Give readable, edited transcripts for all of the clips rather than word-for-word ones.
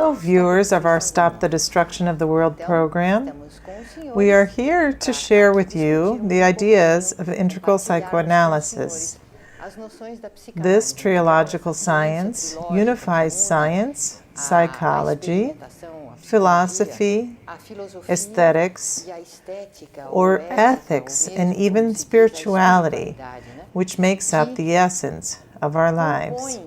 Hello, viewers of our Stop the Destruction of the World program. We are here to share with you the ideas of integral psychoanalysis. This triological science unifies science, psychology, philosophy, aesthetics, or ethics, and even spirituality, which makes up the essence of our lives.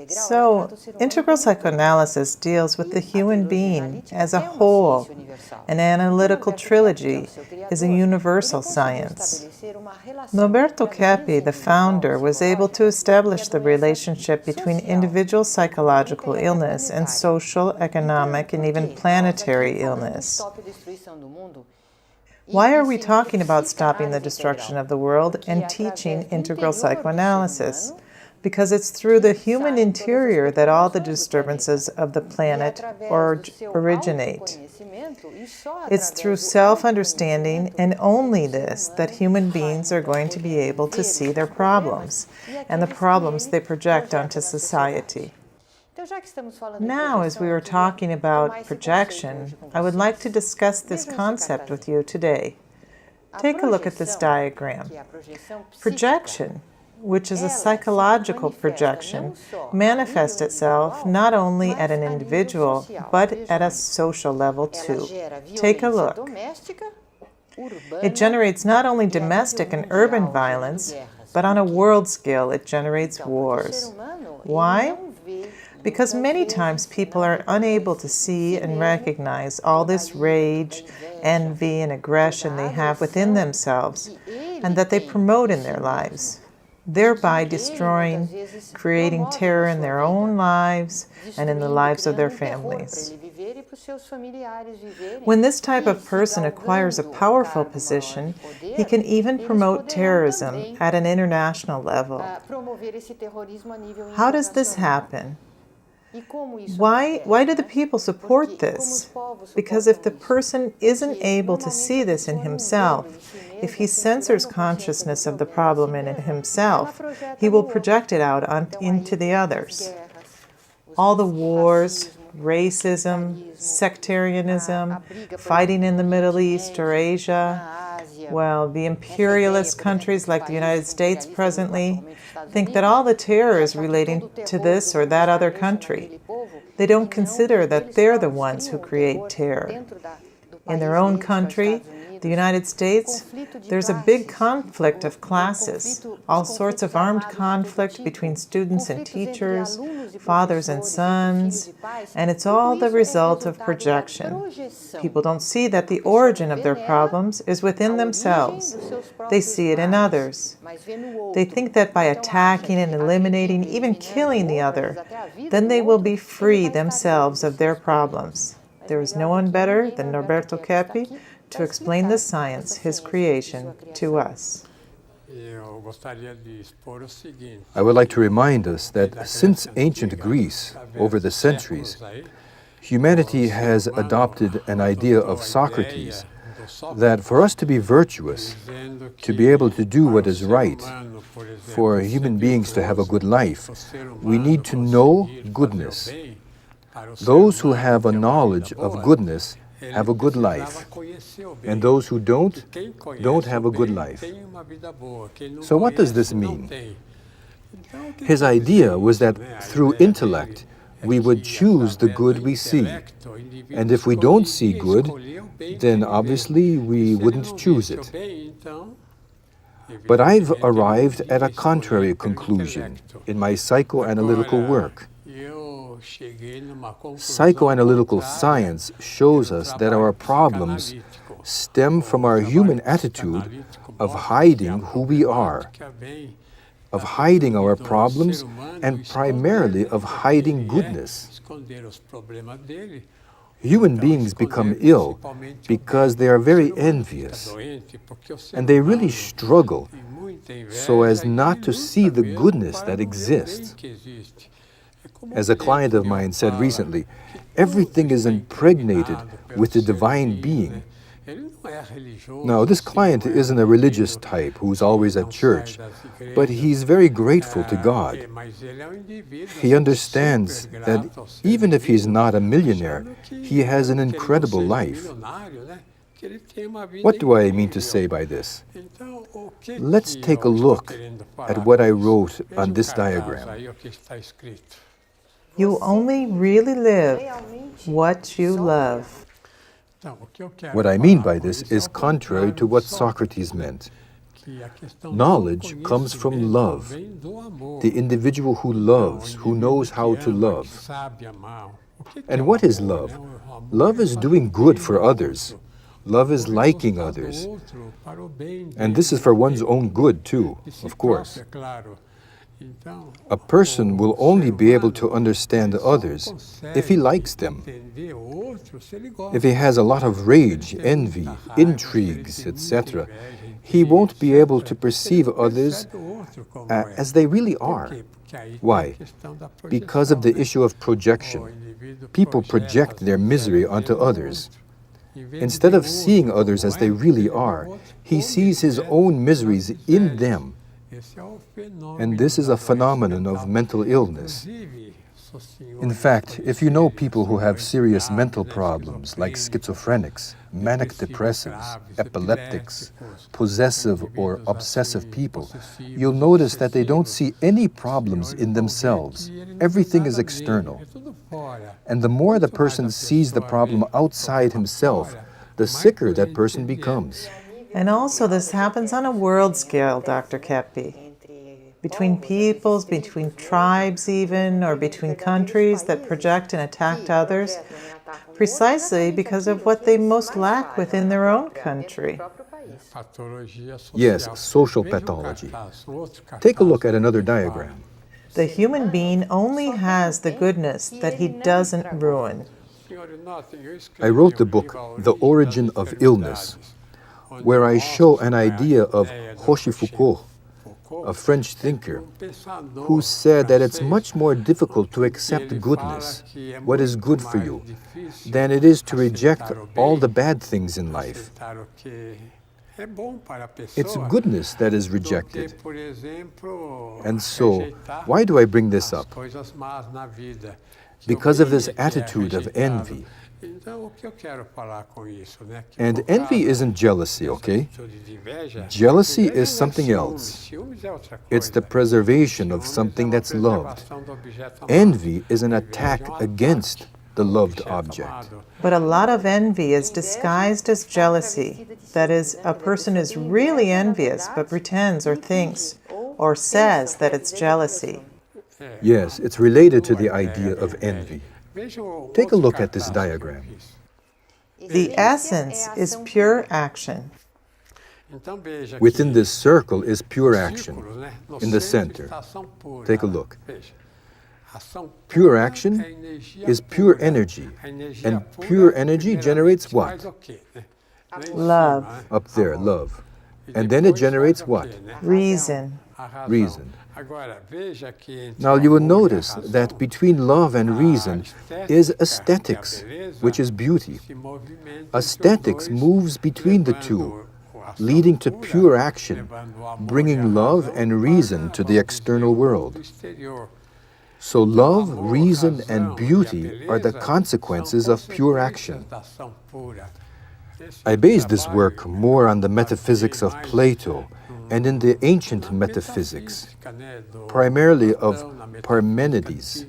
So, integral psychoanalysis deals with the human being as a whole. An analytical trilogy is a universal science. Norberto Keppe, the founder, was able to establish the relationship between individual psychological illness and social, economic, and even planetary illness. Why are we talking about stopping the destruction of the world and teaching integral psychoanalysis? Because it's through the human interior that all the disturbances of the planet originate. It's through self-understanding and only this that human beings are going to be able to see their problems and the problems they project onto society. Now, as we were talking about projection, I would like to discuss this concept with you today. Take a look at this diagram. Projection, which is a psychological projection, manifests itself not only at an individual, but at a social level too. Take a look. It generates not only domestic and urban violence, but on a world scale it generates wars. Why? Because many times people are unable to see and recognize all this rage, envy, and aggression they have within themselves and that they promote in their lives, thereby destroying, creating terror in their own lives and in the lives of their families. When this type of person acquires a powerful position, he can even promote terrorism at an international level. How does this happen? Why do the people support this? Because if the person isn't able to see this in himself, if he censors consciousness of the problem in himself, he will project it out into the others. All the wars, racism, sectarianism, fighting in the Middle East or Asia, well, the imperialist countries like the United States presently think that all the terror is relating to this or that other country. They don't consider that they're the ones who create terror. In their own country, the United States, there's a big conflict of classes, all sorts of armed conflict between students and teachers, fathers and sons, and it's all the result of projection. People don't see that the origin of their problems is within themselves. They see it in others. They think that by attacking and eliminating, even killing the other, then they will be free themselves of their problems. There is no one better than Norberto Keppe to explain the science, his creation, to us. I would like to remind us that since ancient Greece, over the centuries, humanity has adopted an idea of Socrates that for us to be virtuous, to be able to do what is right, for human beings to have a good life, we need to know goodness. Those who have a knowledge of goodness have a good life, and those who don't have a good life. So what does this mean? His idea was that through intellect we would choose the good we see, and if we don't see good, then obviously we wouldn't choose it. But I've arrived at a contrary conclusion in my psychoanalytical work. Psychoanalytical science shows us that our problems stem from our human attitude of hiding who we are, of hiding our problems, and primarily of hiding goodness. Human beings become ill because they are very envious, and they really struggle so as not to see the goodness that exists. As a client of mine said recently, everything is impregnated with the divine being, Now, this client isn't a religious type who's always at church, but he's very grateful to God. He understands that even if he's not a millionaire, he has an incredible life. What do I mean to say by this? Let's take a look at what I wrote on this diagram. You only really live what you love. What I mean by this is contrary to what Socrates meant. Knowledge comes from love. The individual who loves, who knows how to love. And what is love? Love is doing good for others. Love is liking others. And this is for one's own good too, of course. A person will only be able to understand others if he likes them. If he has a lot of rage, envy, intrigues, etc., he won't be able to perceive others as they really are. Why? Because of the issue of projection. People project their misery onto others. Instead of seeing others as they really are, he sees his own miseries in them. And this is a phenomenon of mental illness. In fact, if you know people who have serious mental problems like schizophrenics, manic depressives, epileptics, possessive or obsessive people, you'll notice that they don't see any problems in themselves. Everything is external. And the more the person sees the problem outside himself, the sicker that person becomes. And also this happens on a world scale, Dr. Kepi. Between peoples, between tribes even, or between countries that project and attack others, precisely because of what they most lack within their own country. Yes, social pathology. Take a look at another diagram. The human being only has the goodness that he doesn't ruin. I wrote the book, The Origin of Illness, where I show an idea of Rochefoucauld, a French thinker, who said that it's much more difficult to accept goodness, what is good for you, than it is to reject all the bad things in life. It's goodness that is rejected. And so, why do I bring this up? Because of this attitude of envy. And envy isn't jealousy, okay? Jealousy is something else. It's the preservation of something that's loved. Envy is an attack against the loved object. But a lot of envy is disguised as jealousy. That is, a person is really envious but pretends or thinks or says that it's jealousy. Yes, it's related to the idea of envy. Take a look at this diagram. The essence is pure action. Within this circle is pure action, in the center. Take a look. Pure action is pure energy, and pure energy generates what? Love. Up there, love. And then it generates what? Reason. Reason. Now you will notice that between love and reason is aesthetics, which is beauty. Aesthetics moves between the two, leading to pure action, bringing love and reason to the external world. So love, reason, and beauty are the consequences of pure action. I based this work more on the metaphysics of Plato and in the ancient metaphysics, primarily of Parmenides.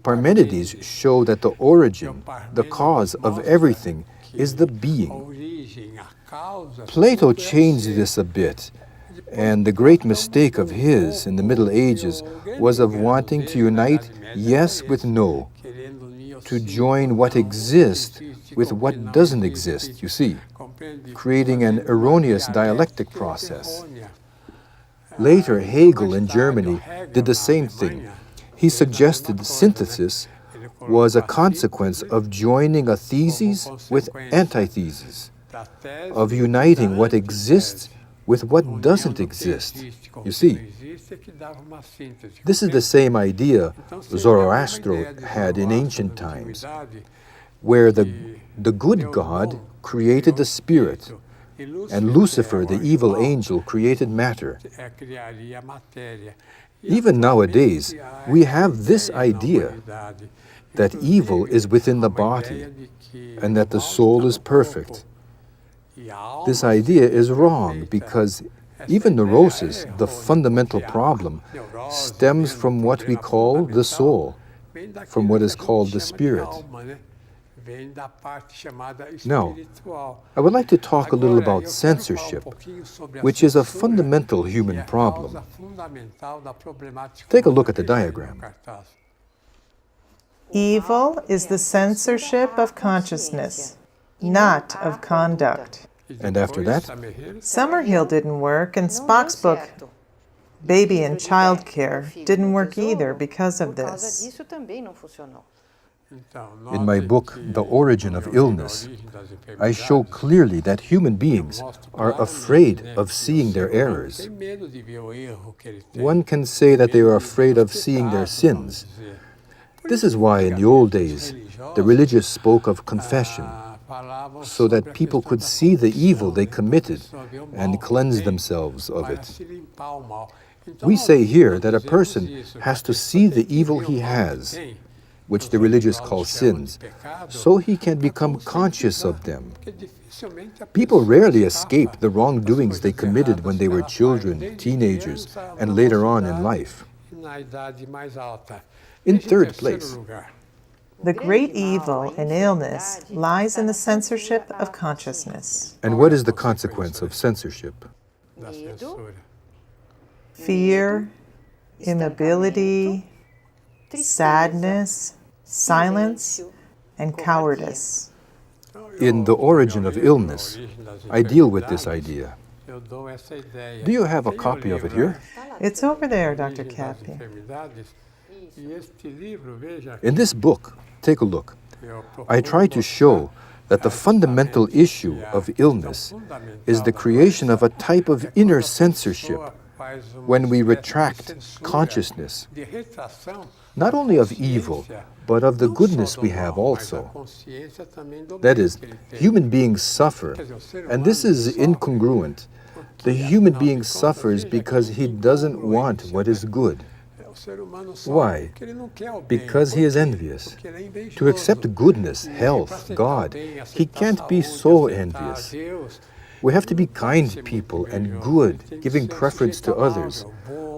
Parmenides showed that the origin, the cause of everything, is the being. Plato changed this a bit, and the great mistake of his in the Middle Ages was of wanting to unite yes with no, to join what exists with what doesn't exist, you see, creating an erroneous dialectic process. Later, Hegel in Germany did the same thing. He suggested synthesis was a consequence of joining a thesis with antithesis, of uniting what exists with what doesn't exist. You see, this is the same idea Zoroaster had in ancient times. where the good God created the spirit, and Lucifer, the evil angel, created matter. Even nowadays, we have this idea that evil is within the body and that the soul is perfect. This idea is wrong because even neurosis, the fundamental problem, stems from what we call the soul, from what is called the spirit. Now, I would like to talk a little about censorship, which is a fundamental human problem. Take a look at the diagram. Evil is the censorship of consciousness, not of conduct. And after that, Summerhill didn't work, and Spock's book, Baby and Child Care, didn't work either because of this. in my book, The Origin of Illness, I show clearly that human beings are afraid of seeing their errors. One can say that they are afraid of seeing their sins. This is why in the old days, the religious spoke of confession, so that people could see the evil they committed and cleanse themselves of it. We say here that a person has to see the evil he has, which the religious call sins, so he can become conscious of them. People rarely escape the wrongdoings they committed when they were children, teenagers, and later on in life. In third place, The great evil in illness lies in the censorship of consciousness. and what is the consequence of censorship? Fear, immobility, sadness, silence, and cowardice. In The Origin of Illness, I deal with this idea. Do you have a copy of it here? It's over there, Dr. Cappy. In this book, take a look. I try to show that the fundamental issue of illness is the creation of a type of inner censorship when we retract consciousness, not only of evil, but of the goodness we have also. That is, human beings suffer, and this is incongruent. The human being suffers because he doesn't want what is good. Why? Because he is envious. To accept goodness, health, God, he can't be so envious. We have to be kind people and good, giving preference to others.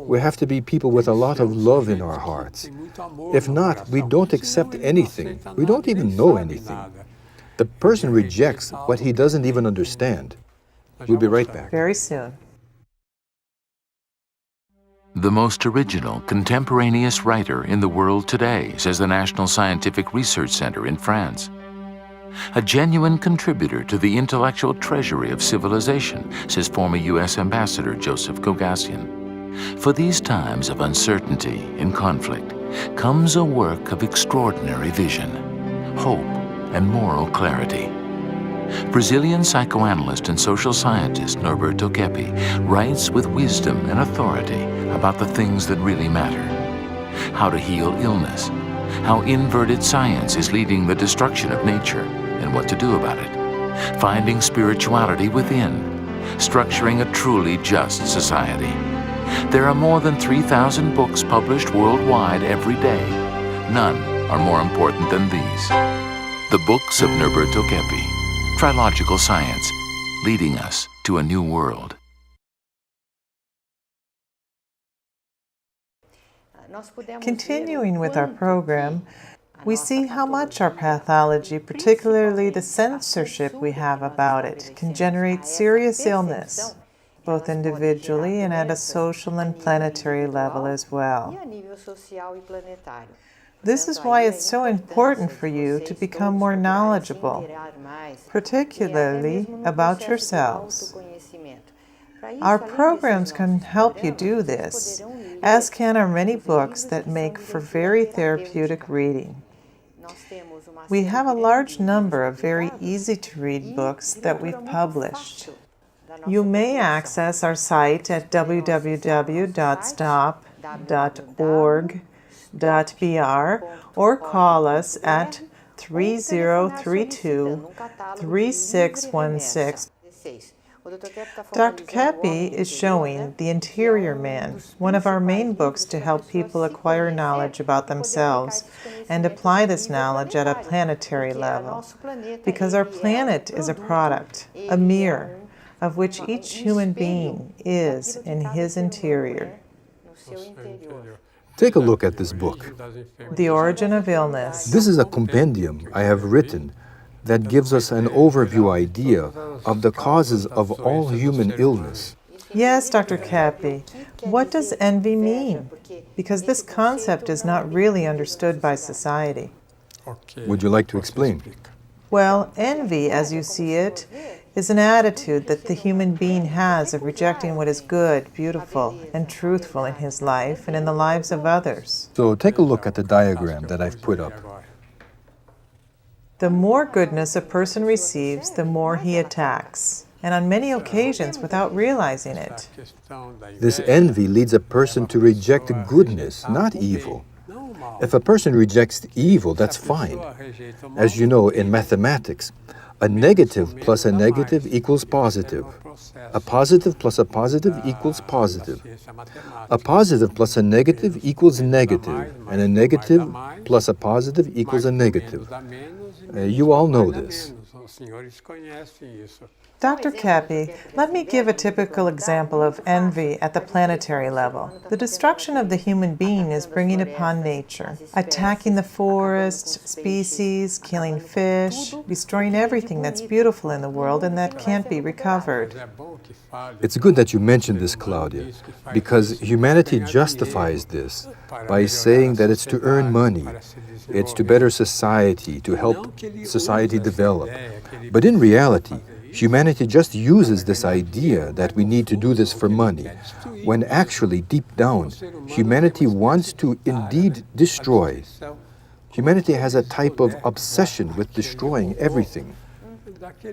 We have to be people with a lot of love in our hearts. If not, we don't accept anything. We don't even know anything. The person rejects what he doesn't even understand. We'll be right back. Very soon. The most original contemporaneous writer in the world today, says the National Scientific Research Center in France. A genuine contributor to the intellectual treasury of civilization, says former U.S. Ambassador Joseph Kogassian. For these times of uncertainty and conflict comes a work of extraordinary vision, hope, and moral clarity. Brazilian psychoanalyst and social scientist Norberto Keppe writes with wisdom and authority about the things that really matter. How to heal illness, how inverted science is leading the destruction of nature, and what to do about it. Finding spirituality within, structuring a truly just society. There are more than 3,000 books published worldwide every day. None are more important than these. The books of Norberto Keppe. Trilogical science, leading us to a new world. Continuing with our program, we see how much our pathology, particularly the censorship we have about it, can generate serious illness, both individually and at a social and planetary level as well. This is why it's so important for you to become more knowledgeable, particularly about yourselves. Our programs can help you do this, as can our many books that make for very therapeutic reading. We have a large number of very easy-to-read books that we've published. You may access our site at www.stop.org.br or call us at 3032-3616. Dr. Cappy is showing The Interior Man, one of our main books to help people acquire knowledge about themselves and apply this knowledge at a planetary level. Because our planet is a product, a mirror, of which each human being is in his interior. Take a look at this book. The Origin of Illness. This is a compendium I have written that gives us an overview idea of the causes of all human illness. Yes, Dr. Cappy. What does envy mean? Because this concept is not really understood by society. Would you like to explain? Well, envy, as you see it, is an attitude that the human being has of rejecting what is good, beautiful, and truthful in his life and in the lives of others. So take a look at the diagram that I've put up. The more goodness a person receives, the more he attacks, and on many occasions without realizing it. This envy leads a person to reject goodness, not evil. If a person rejects evil, that's fine. As you know, in mathematics, a negative plus a negative equals positive. A positive plus a positive equals positive. A positive plus a negative equals negative, and a negative plus a positive equals a negative. You all know this. Dr. Cappy, let me give a typical example of envy at the planetary level. The destruction of the human being is bringing upon nature, attacking the forests, species, killing fish, destroying everything that's beautiful in the world and that can't be recovered. It's good that you mentioned this, Claudia, because humanity justifies this by saying that it's to earn money, it's to better society, to help society develop. But in reality, humanity just uses this idea that we need to do this for money, when actually, deep down, humanity wants to indeed destroy. Humanity has a type of obsession with destroying everything.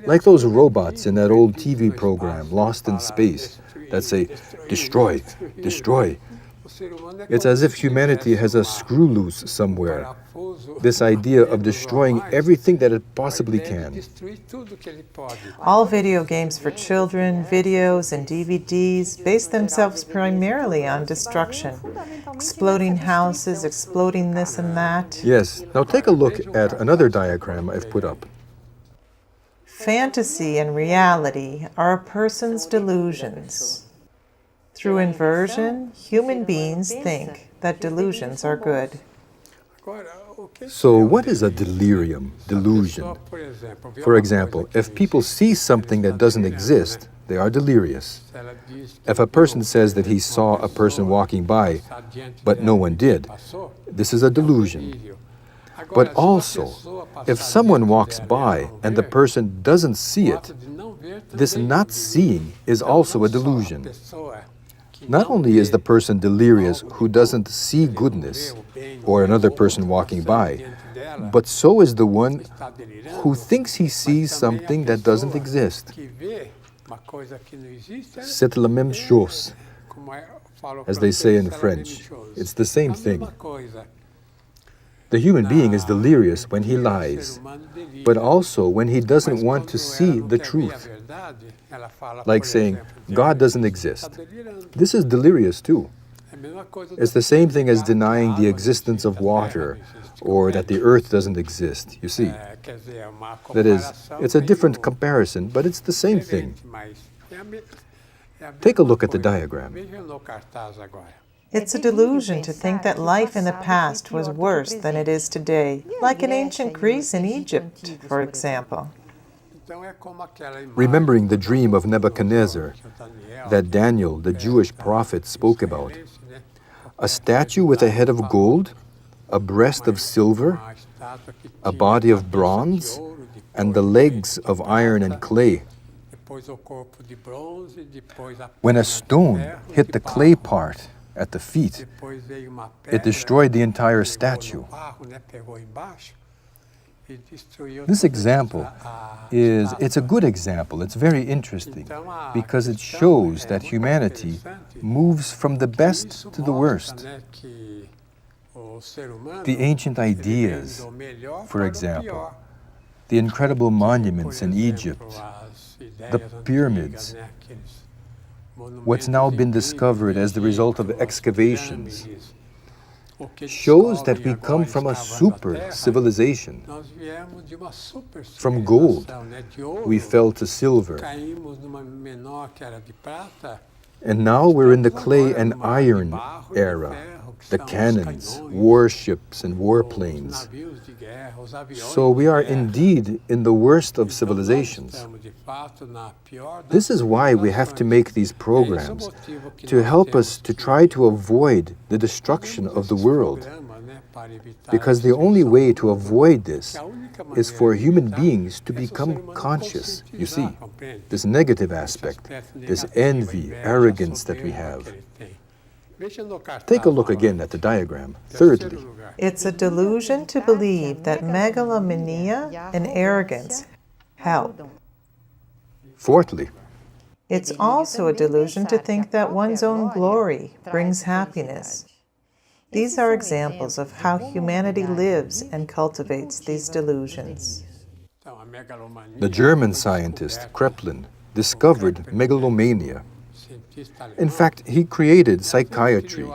Like those robots in that old TV program, Lost in Space, that say, destroy, destroy. It's as if humanity has a screw loose somewhere. This idea of destroying everything that it possibly can. All video games for children, videos, and DVDs base themselves primarily on destruction. Exploding houses, exploding this and that. Yes. Now take a look at another diagram I've put up. Fantasy and reality are a person's delusions. Through inversion, human beings think that delusions are good. So what is a delirium, delusion? For example, if people see something that doesn't exist, they are delirious. If a person says that he saw a person walking by, but no one did, this is a delusion. But also, if someone walks by and the person doesn't see it, this not seeing is also a delusion. Not only is the person delirious who doesn't see goodness, or another person walking by, but so is the one who thinks he sees something that doesn't exist. C'est la même chose, as they say in French. It's the same thing. The human being is delirious when he lies, but also when he doesn't want to see the truth. Like saying, God doesn't exist. This is delirious too. It's the same thing as denying the existence of water, or that the earth doesn't exist, you see. That is, it's a different comparison, but it's the same thing. Take a look at the diagram. It's a delusion to think that life in the past was worse than it is today, like in ancient Greece and Egypt, for example. Remembering the dream of Nebuchadnezzar that Daniel, the Jewish prophet, spoke about. A statue with a head of gold, a breast of silver, a body of bronze, and the legs of iron and clay. When a stone hit the clay part at the feet, it destroyed the entire statue. This example it's a good example. It's very interesting because it shows that humanity moves from the best to the worst. The ancient ideas, for example, the incredible monuments in Egypt, the pyramids, what's now been discovered as the result of excavations, shows that we come from a super civilization. From gold, we fell to silver. And now we're in the clay and iron era, the cannons, warships, and warplanes. So we are indeed in the worst of civilizations. This is why we have to make these programs, to help us to try to avoid the destruction of the world. Because the only way to avoid this is for human beings to become conscious, you see, this negative aspect, this envy, arrogance that we have. Take a look again at the diagram. Thirdly, It's a delusion to believe that megalomania and arrogance help. fourthly, It's also a delusion to think that one's own glory brings happiness. These are examples of how humanity lives and cultivates these delusions. the German scientist Kraepelin discovered megalomania. In fact, he created psychiatry.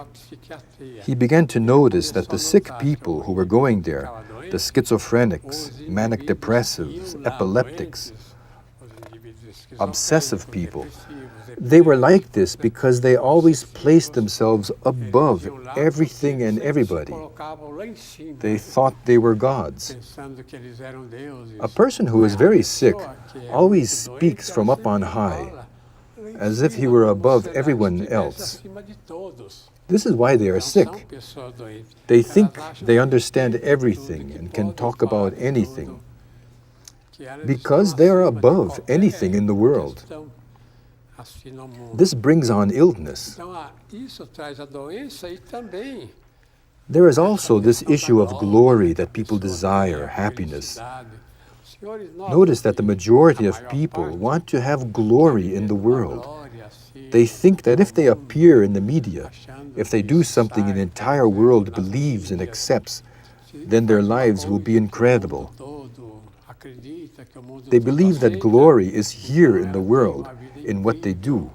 He began to notice that the sick people who were going there, the schizophrenics, manic depressives, epileptics, obsessive people, they were like this because they always placed themselves above everything and everybody. They thought they were gods. A person who is very sick always speaks from up on high, as if he were above everyone else. This is why they are sick. They think they understand everything and can talk about anything, because they are above anything in the world. This brings on illness. There is also this issue of glory that people desire, happiness. Notice that the majority of people want to have glory in the world. They think that if they appear in the media, if they do something an entire world believes and accepts, then their lives will be incredible. They believe that glory is here in the world, in what they do.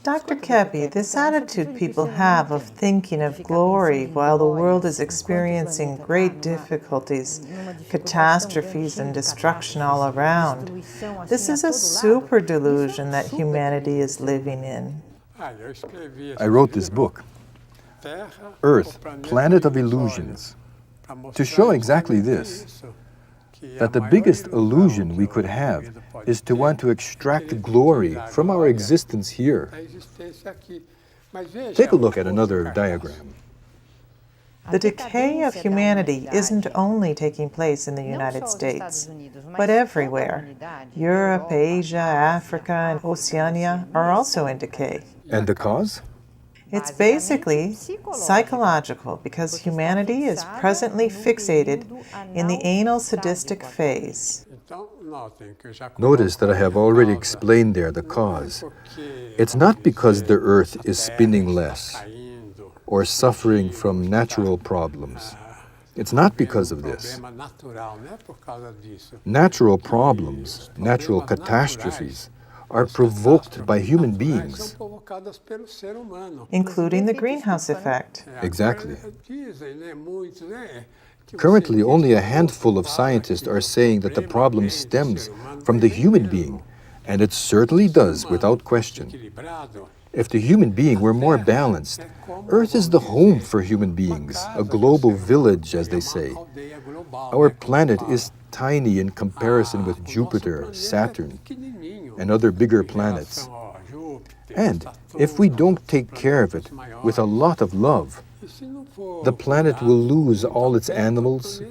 Dr. Kepi, this attitude people have of thinking of glory while the world is experiencing great difficulties, catastrophes, and destruction all around, this is a super delusion that humanity is living in. I wrote this book, Earth, Planet of Illusions, to show exactly this, that the biggest illusion we could have is to want to extract glory from our existence here. Take a look at another diagram. The decay of humanity isn't only taking place in the United States, but everywhere. Europe, Asia, Africa, and Oceania are also in decay. And the cause? It's basically psychological because humanity is presently fixated in the anal sadistic phase. Notice that I have already explained there the cause. It's not because the earth is spinning less or suffering from natural problems. It's not because of this. Natural problems, natural catastrophes, are provoked by human beings. Including the greenhouse effect. Exactly. Currently, only a handful of scientists are saying that the problem stems from the human being, and it certainly does, without question. If the human being were more balanced, Earth is the home for human beings, a global village, as they say. Our planet is tiny in comparison with Jupiter, Saturn, and other bigger planets. And if we don't take care of it with a lot of love, the planet will lose all its animals,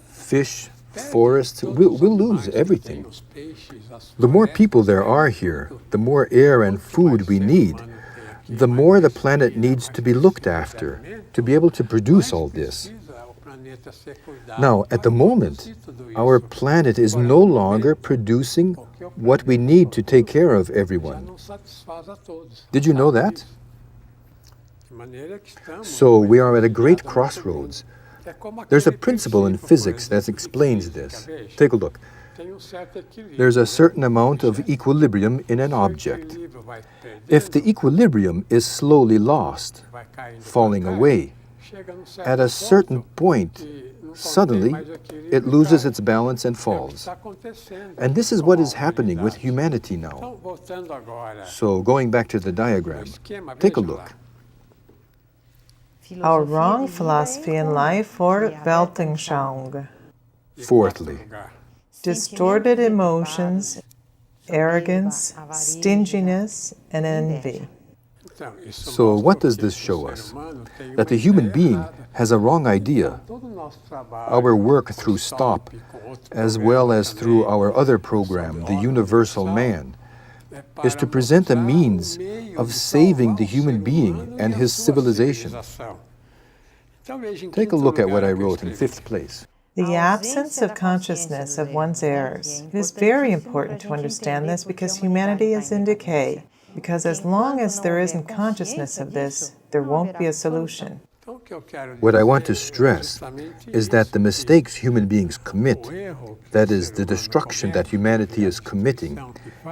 fish, forests, we'll lose everything. The more people there are here, the more air and food we need, the more the planet needs to be looked after to be able to produce all this. Now, at the moment, our planet is no longer producing what we need to take care of everyone. Did you know that? So we are at a great crossroads. There's a principle in physics that explains this. Take a look. There's a certain amount of equilibrium in an object. If the equilibrium is slowly lost, falling away, at a certain point, suddenly, it loses its balance and falls. And this is what is happening with humanity now. So, going back to the diagram, take a look. Our wrong philosophy in life, or Weltanschauung. Fourthly, Distorted emotions, arrogance, stinginess, and envy. so what does this show us? That the human being has a wrong idea. Our work through STOP, as well as through our other program, The Universal Man, is to present a means of saving the human being and his civilization. Take a look at what I wrote in fifth place. The absence of consciousness of one's errors. It is very important to understand this because humanity is in decay. Because as long as there isn't consciousness of this, there won't be a solution. What I want to stress is that the mistakes human beings commit, that is, the destruction that humanity is committing,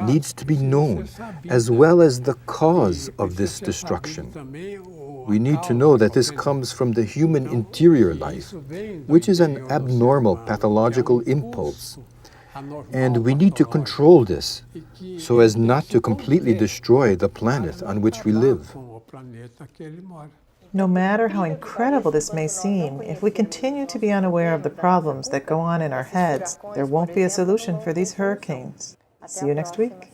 needs to be known, as well as the cause of this destruction. We need to know that this comes from the human interior life, which is an abnormal pathological impulse. And we need to control this so as not to completely destroy the planet on which we live. No matter how incredible this may seem, if we continue to be unaware of the problems that go on in our heads, there won't be a solution for these hurricanes. See you next week.